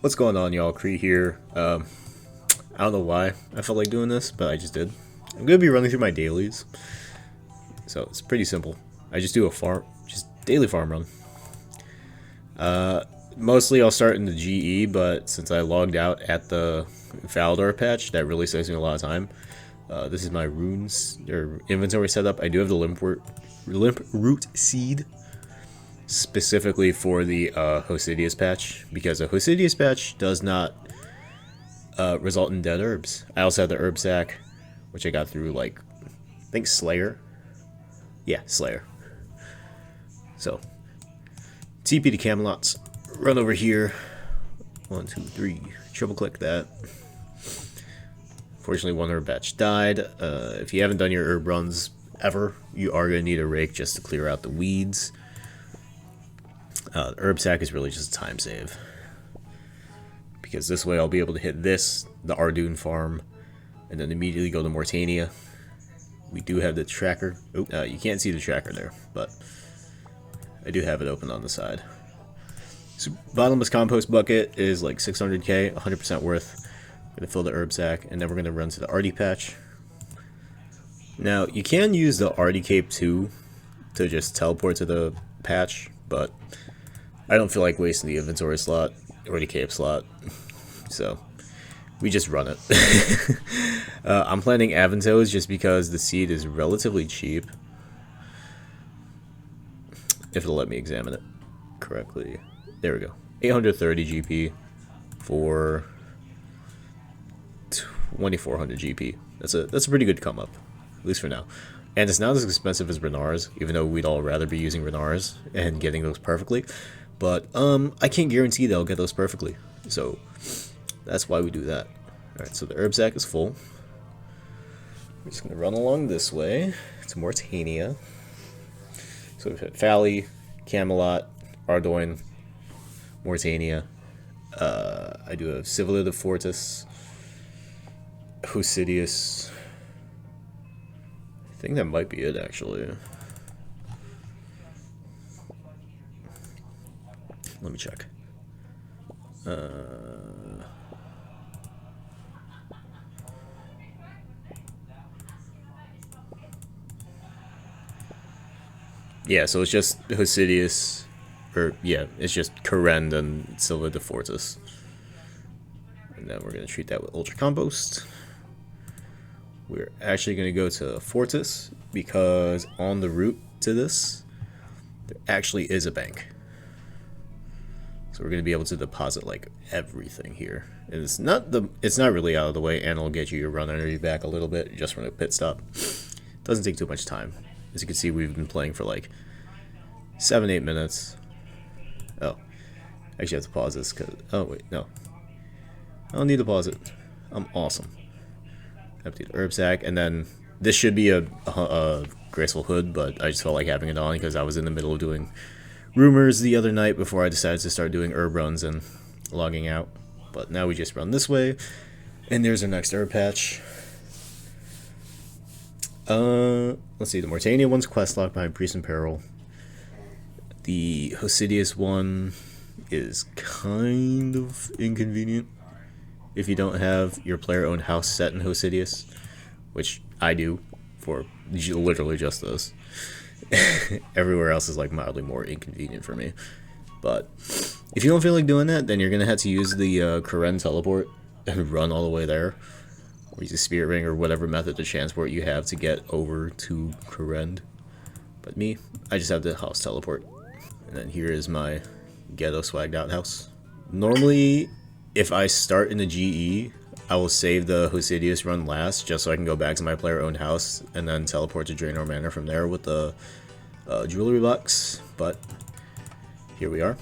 What's going on, y'all? Cree here. I don't know why I felt like doing this, but I just did. I'm gonna be running through my dailies, so it's pretty simple. I just do a just daily farm run. Mostly I'll start in the GE, but since I logged out at the Falador patch, that really saves me a lot of time. This is my runes or inventory setup. I do have the limp root seed specifically for the Hosidius patch, because a Hosidius patch does not result in dead herbs. I also have the herb sack, which I got through, like, I think Slayer. Yeah, Slayer. So, TP to Camelots, run over here. 1, 2, 3. Triple click that. Fortunately, one herb batch died. If you haven't done your herb runs ever, you are going to need a rake just to clear out the weeds. The herb sack is really just a time save, because this way I'll be able to hit this, the Ardoon farm, and then immediately go to Mortania. We do have the tracker. Oh, you can't see the tracker there, but I do have it open on the side. So bottomless compost bucket is like 600k, 100% worth. We're gonna fill the herb sack, and then we're gonna run to the Arty patch. Now you can use the Arty cape too to just teleport to the patch, but I don't feel like wasting the inventory slot or the cape slot, so we just run it. I'm planning Aventos just because the seed is relatively cheap, if it'll let me examine it correctly. There we go. 830 GP for 2400 GP. That's a pretty good come up, at least for now. And it's not as expensive as Renars, even though we'd all rather be using Renars and getting those perfectly. But I can't guarantee that I'll get those perfectly, so that's why we do that. Alright, so the herb sack is full. We're just going to run along this way to Mortania. So we've hit Valley, Camelot, Ardoin, Mortania. I do have Civilid of Fortis, Hosidius. I think that might be it, actually. Let me check. Yeah, so it's just Hosidius, or yeah, it's just Karen and Silva de Fortis. And then we're going to treat that with Ultra Compost. We're actually going to go to Fortis, because on the route to this, there actually is a bank. So we're going to be able to deposit like everything here. And it's not really out of the way, and it'll get you your run energy back a little bit just from a pit stop. Doesn't take too much time. As you can see, we've been playing for like 7-8 minutes. Oh, actually I have to pause this because, oh wait, no, I don't need to pause it. I'm awesome. Empty the herb sack, and then this should be a graceful hood, but I just felt like having it on because I was in the middle of doing rumors the other night before I decided to start doing herb runs and logging out. But now we just run this way, and there's our next herb patch. Let's see, the Mortania one's quest locked behind Priest in Peril. The Hosidius one is kind of inconvenient if you don't have your player-owned house set in Hosidius, which I do for literally just this. Everywhere else is like mildly more inconvenient for me. But if you don't feel like doing that, then you're gonna have to use the Karen teleport and run all the way there, or use a spirit ring or whatever method of transport you have to get over to Karen. But me, I just have the house teleport. And then here is my ghetto swagged out house. Normally, if I start in the GE, I will save the Hosidius run last, just so I can go back to my player-owned house and then teleport to Draenor Manor from there with the jewelry box. But here we are.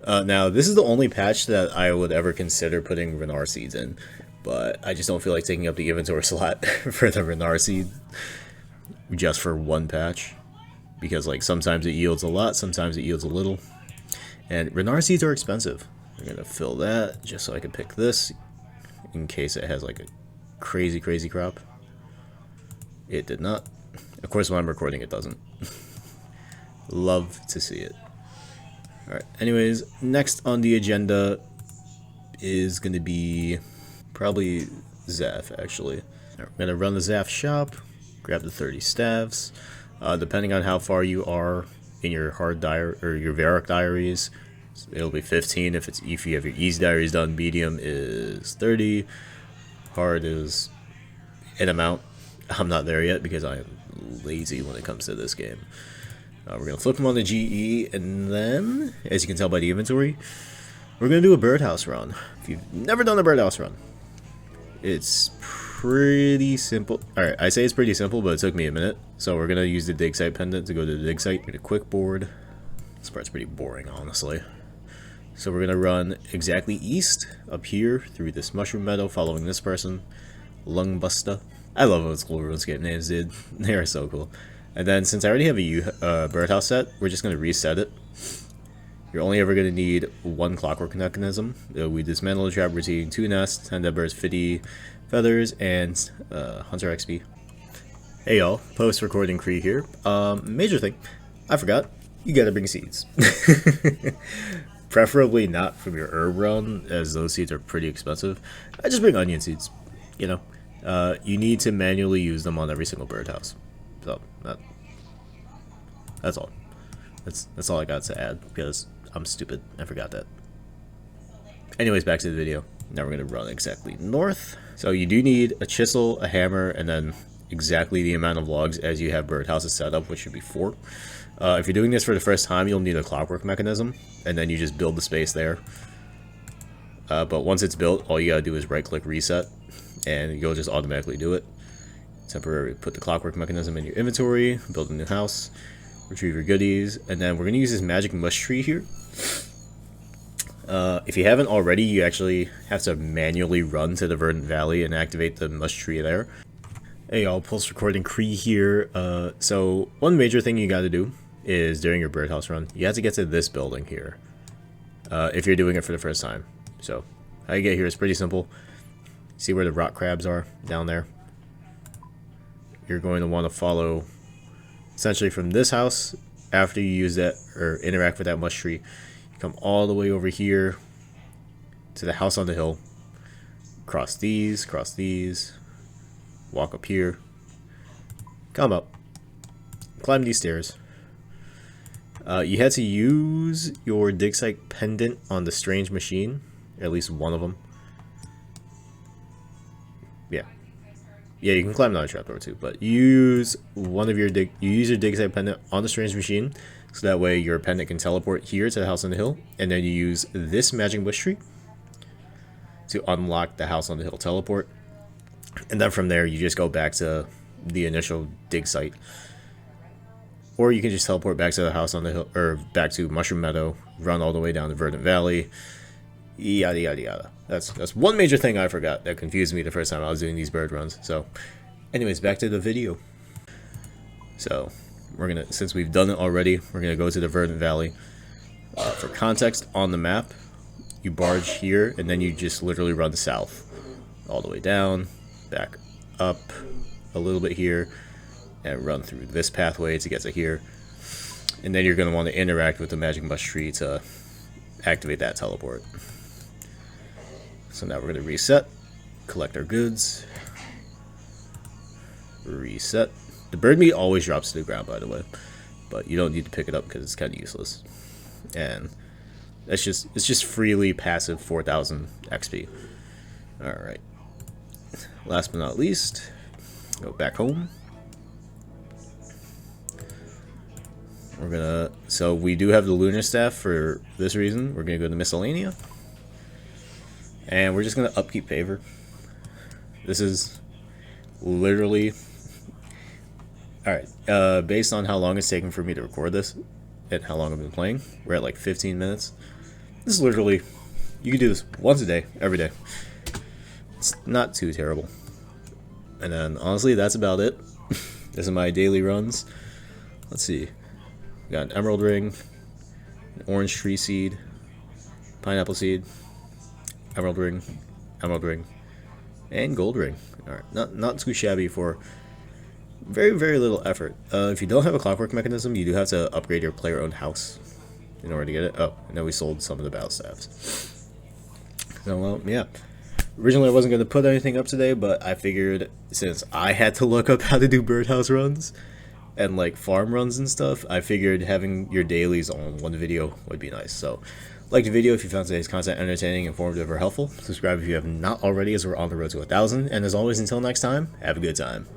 Now, this is the only patch that I would ever consider putting Renar seeds in, but I just don't feel like taking up the inventory slot for the Renar seed just for one patch, because like sometimes it yields a lot, sometimes it yields a little, and Renar seeds are expensive. I'm gonna fill that just so I can pick this in case it has like a crazy crop. It did not. Of course, when I'm recording, it doesn't. Love to see it. Alright, anyways, next on the agenda is going to be probably Zaff, actually. Right, we're going to run the Zaff shop, grab the 30 staves. Depending on how far you are in your hard diary or your Varrock diaries, it'll be 15 if you have your easy diaries done. Medium is 30. Hard is an amount. I'm not there yet because I am lazy when it comes to this game. We're going to flip them on the GE, and then, as you can tell by the inventory, we're going to do a birdhouse run. If you've never done a birdhouse run, it's pretty simple. Alright, I say it's pretty simple, but it took me a minute. So we're going to use the dig site pendant to go to the dig site. Get a quick board. This part's pretty boring, honestly. So we're going to run exactly east, up here, through this mushroom meadow, following this person, Lungbusta. I love those cool Runescape names, dude. They are so cool. And then, since I already have a birdhouse set, we're just going to reset it. You're only ever going to need one clockwork mechanism. We dismantle the trap routine, 2 nests, 10 dead birds, 50 feathers, and Hunter XP. Hey y'all, post-recording Cree here. Major thing, I forgot, you gotta bring seeds. Preferably not from your herb run, as those seeds are pretty expensive. I just bring onion seeds, you know. You need to manually use them on every single birdhouse. So, that's all. That's all I got to add, because I'm stupid. I forgot that. Anyways, back to the video. Now we're going to run exactly north. So you do need a chisel, a hammer, and then exactly the amount of logs as you have birdhouses set up, which should be 4. If you're doing this for the first time, you'll need a clockwork mechanism, and then you just build the space there. But once it's built, all you gotta do is right-click reset, and you'll just automatically do it. Temporarily put the clockwork mechanism in your inventory, build a new house, retrieve your goodies, and then we're going to use this magic mush tree here. If you haven't already, you actually have to manually run to the Verdant Valley and activate the mush tree there. Hey y'all, Pulse Recording Cree here. So one major thing you got to do is during your birdhouse run, you have to get to this building here if you're doing it for the first time. So how you get here is pretty simple. See where the rock crabs are down there? You're going to want to follow essentially from this house. After you use that or interact with that mush tree, you come all the way over here to the house on the hill, cross these, walk up here, come up, climb these stairs. You had to use your dig site pendant on the strange machine, at least one of them. Yeah, you can climb down a trapdoor too, but you use your dig site pendant on the strange machine, so that way your pendant can teleport here to the house on the hill, and then you use this magic bush tree to unlock the house on the hill teleport, and then from there you just go back to the initial dig site, or you can just teleport back to the house on the hill, or back to Mushroom Meadow, run all the way down to Verdant Valley. Yada yada yada. That's one major thing I forgot that confused me the first time I was doing these bird runs. So anyways, back to the video. So we're gonna, since we've done it already, we're gonna go to the Verdant Valley. For context, on the map you barge here and then you just literally run south all the way down, back up a little bit here, and run through this pathway to get to here, and then you're going to want to interact with the magic mush tree to activate that teleport. So now we're going to reset, collect our goods, reset. The bird meat always drops to the ground, by the way, but you don't need to pick it up because it's kind of useless. And it's just freely passive 4,000 XP. All right. Last but not least, go back home. We're gonna, so we do have the lunar staff for this reason. We're gonna go to miscellanea, and we're just gonna upkeep favor. This is literally, all right. Based on how long it's taken for me to record this and how long I've been playing, we're at like 15 minutes. This is literally, you can do this once a day, every day. It's not too terrible. And then honestly, that's about it. This is my daily runs. Let's see. We got an emerald ring, an orange tree seed, pineapple seed, emerald ring, and gold ring. Alright, not too shabby for very, very little effort. If you don't have a clockwork mechanism, you do have to upgrade your player-owned house. in order to get it. Oh, and then we sold some of the battle staffs. So, well, yeah. Originally, I wasn't going to put anything up today, but I figured since I had to look up how to do birdhouse runs and like farm runs and stuff, I figured having your dailies on one video would be nice. So, like the video if you found today's content entertaining, informative, or helpful. Subscribe if you have not already, as we're on the road to 1,000. And as always, until next time, have a good time.